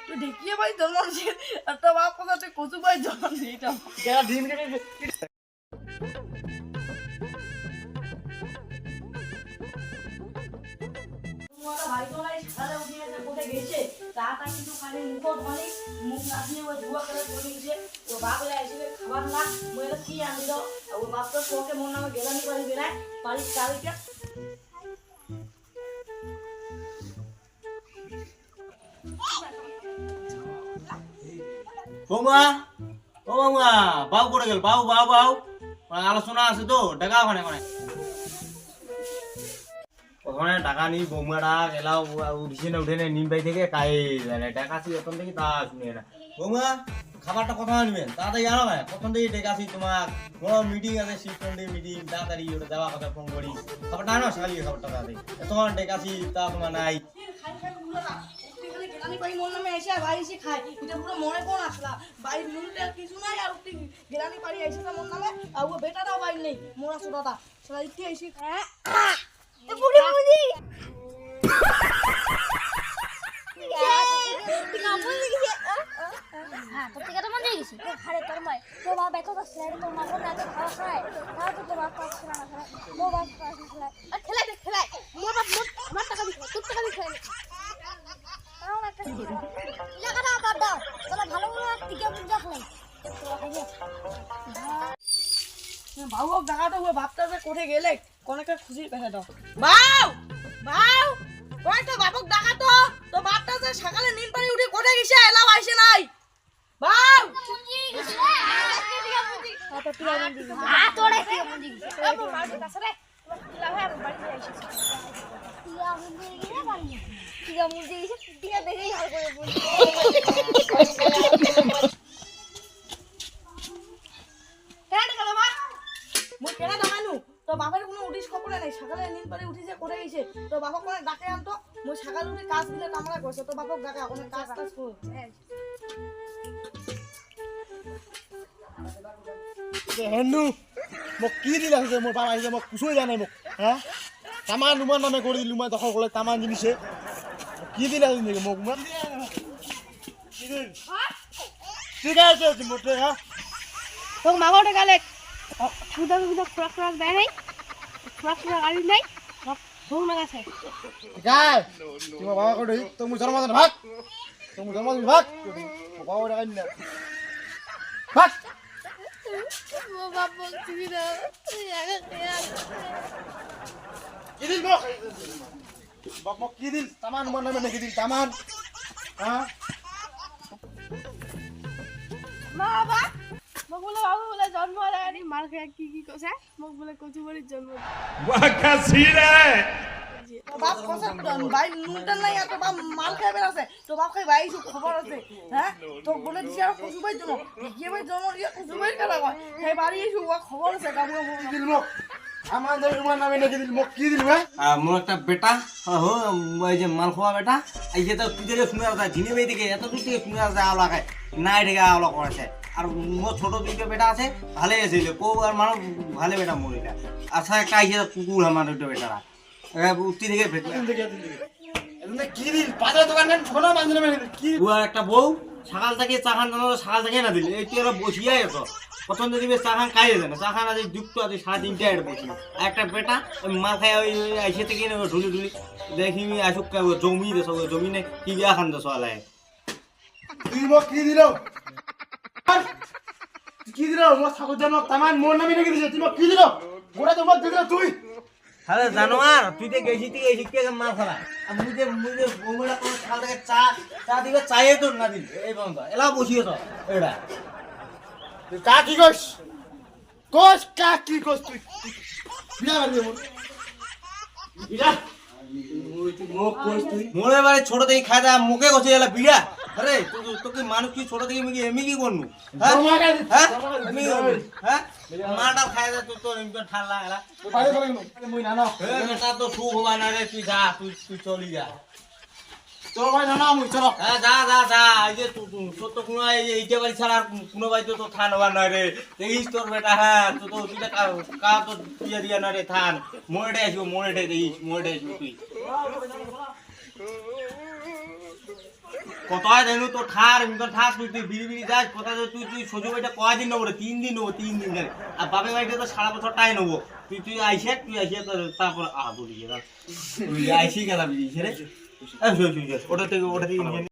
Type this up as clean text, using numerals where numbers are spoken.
তুই ঢেকিয়ে ভাই জন্ম আর তো বাপ কথা তুই কচু ভাই জন্ম এটা ডিম মুখ না দিয়ে ওই ধোয়া করে চলে গেছে ও বাপলে এসে খাবার না বলে কি আনি দাও ও বাপ তো শোকে মন নামে গেলানি বাড়ি বেড়ায় বাড়ির চারিটা বৌমা ও বৌমা বাবু করে গেল বাবু বাবু বাবু আলোচনা আছে তো টাকা ওখানে ওখানে টাকা নি বৌমাটা গেলাও উঠছে না উঠে না নিম বাই থেকে কাই জানে টাকা আসি ওখান থেকে তা শুনে না বৌমা খাবারটা কথা আনবেন তাড়াতাড়ি জানো না প্রথম থেকে টাকা আসি তোমার বড় মিটিং আছে শিফটে মিটিং তাড়াতাড়ি ওটা দেওয়া কথা ফোন করি খাবারটা আনো সালি খাবারটা তাড়াতাড়ি তোমার টাকা আসি তা তোমার নাই বাড়ি মন নামে এসে বাড়ি এসে খায় এটা পুরো মনে কোন আসলা বাড়ির নুনটা কিছু নাই আর উঠি গেলানি বাড়ি এসে মন নামে আর ও বেটাটাও বাড়ি নেই মোরা ছোটাটা সারা ইচ্ছে এসে খায় এ বুড়ি বুড়ি বাবু দেখাটা ও বাপটা যে কোঠে গেলে কোনকে খুশির কথা দাও বাউ বাউ কই তো বাবুক ডাকা তো বাপটা যে সকালে নিন পানি উঠে কোঠে গেছে এলাও আইছে নাই বাউ মুজি গেছে আ তো তুই আইন দিবি আ তোড়ে কি মুজি গেছে এ বউ মার কাছে রে লাভার বাড়ি আইছে টিয়া মুজি গেছে বাড়ি টিয়া মুজি গেছে টিয়া দেখেই হাল করে বলি কেনা দামানু তো বাবার কোনো উঠিস খবর নাই সকালে নিন পরে উঠিছে করে গেছে তো বাবা কোনে ডাকে আনতো মই সকালে উঠে কাজ দিলে কামড়া করছে তো বাবা ডাকে কোনে কাজ করছে হেনু মোক কি দিলা আছে মোৰ বাবা আহিছে মোক কুছুই জানে মোক হ্যাঁ তামান নুমান নামে কৰি দিলো মই দখল কৰিলে তামান জিনিছে কি দিলা আছে মোক মোক ঠিক আছে মোটে হ্যাঁ তোক মাগতে গালে সুদা সুদা ফ্রাক দেয় নাই ফ্রাক গাড়ি নাই ভোগ না গেছে গায় তোমার বাবা করে তো মুই জন্ম দেন ভাগ তুমি জন্ম দিন ভাগ বাবা ডাকাই না ভাগ ও বাবা তুমি না কি দিল মোক বাপ মোক কি দিল তামান নুমান নামে নাকি দিল তামান হ্যাঁ বাবা মোক বলে বাবু বলে জন্ম হলে মার খেয়ে কি কইছে মোক বলে কচুবাড়ির জন্ম বাপ কথা ভাই নুনটা নাই এত বাপ মাল খাইবে আছে তো বাপ খাই ভাই খবর আছে হ্যাঁ তো বলে দিছে আর কচুবাড়ির জন্য গিয়ে ভাই জন্ম দিয়ে কচুবাড়ির খেলা হয় সেই বাড়ি এসে ও খবর আছে কাবু দিল মোক আমার নুমান নামে নাকি দিল মোক কি দিল ভাই মোর একটা বেটা হো ওই যে মাল খাওয়া বেটা এই যে তো তুই থেকে শুনে আসা ঝিনে বেই থেকে এত দূর থেকে শুনে আসা আওলা খায় নাই ঢেকে আওলা করেছে আর মোর ছোট দুইটা বেটা আছে ভালো আছে কো আর মানুষ ভালো বেটা মরিটা আচ্ছা একটা আইছে কুকুর আমার দুটো বেটারা উঠতি থেকে কি দিল বাজার দোকান ছোট বান্ধব কি ও একটা বউ সকাল থেকে চা খান সকাল থেকে না দিলে এই তুই ওরা বসিয়াই আছো প্রথম যদি চা খান খাইয়ে দেয় না চা খান আছে যুক্ত আছে 3:30 একটা বসি আর একটা বেটা ওই মাল খাই ওই আইসে থেকে ঢুলি ঢুলি দেখি আসুক জমি দেশ জমিনে কি বিয়া খান দেশ আলায় তুই মোক কি দিল কি দিল মোর ঠাকুর জানো তামান মোর নামে নাকি দিছে তুই মোক কি দিল গোড়া তো মোক দিল তুই আরে জানোয়ার তুই তো গেছি তুই এই শিখতে মাল খালা আর মুই বউমেরা কোন খাল থেকে চা দিবে চাইয়ে তো না দিল এই বন্ধ এলা বসিয়ে তো এটা তুই কা কি কোস কা কি কোস তুই বিয়া বাড়ি মোর বিয়া মোক কোস তুই মোরে বাড়ি ছোট থেকে খায় দা মুখে গছে এলা বিড়া আরে তোকে মানুষ কি ছোট থেকে এমি কি করনু হ্যাঁ এমি হ্যাঁ মাটা খায় দা তো তোর এমন ঠান্ডা এলা বাইরে চলে মুই না না এটা তো সুখ হবা না রে তুই যা তুই চলি যা চল ভাই না না মুই চলো হ্যাঁ যা এই যে তোর তো কোনো এইটা বাড়ি ছাড়া আর কোনো বাড়ি তো থান হবার নয় রে দেখিস তোর বেটা হ্যাঁ তো তুইটা কা তো দিয়া না রে থান মোড়ে আসবো মোড়ে দেখিস মোড়ে আসবো তুই কোথায় দেনু তো ঠার আমি তো ঠাস তুই বিড়ি বিড়ি যাস কোথায় তুই শ্বশুর বাড়িটা কয়দিন নেবো রে 3 দিন নেবো 3 দিন গেলে আর বাপের বাড়িতে তো সারা বছর টাই নেবো তুই আইসে তারপর বলি তুই আইসি গেলাম বিড়ি রে ওটা থেকে নিয়ে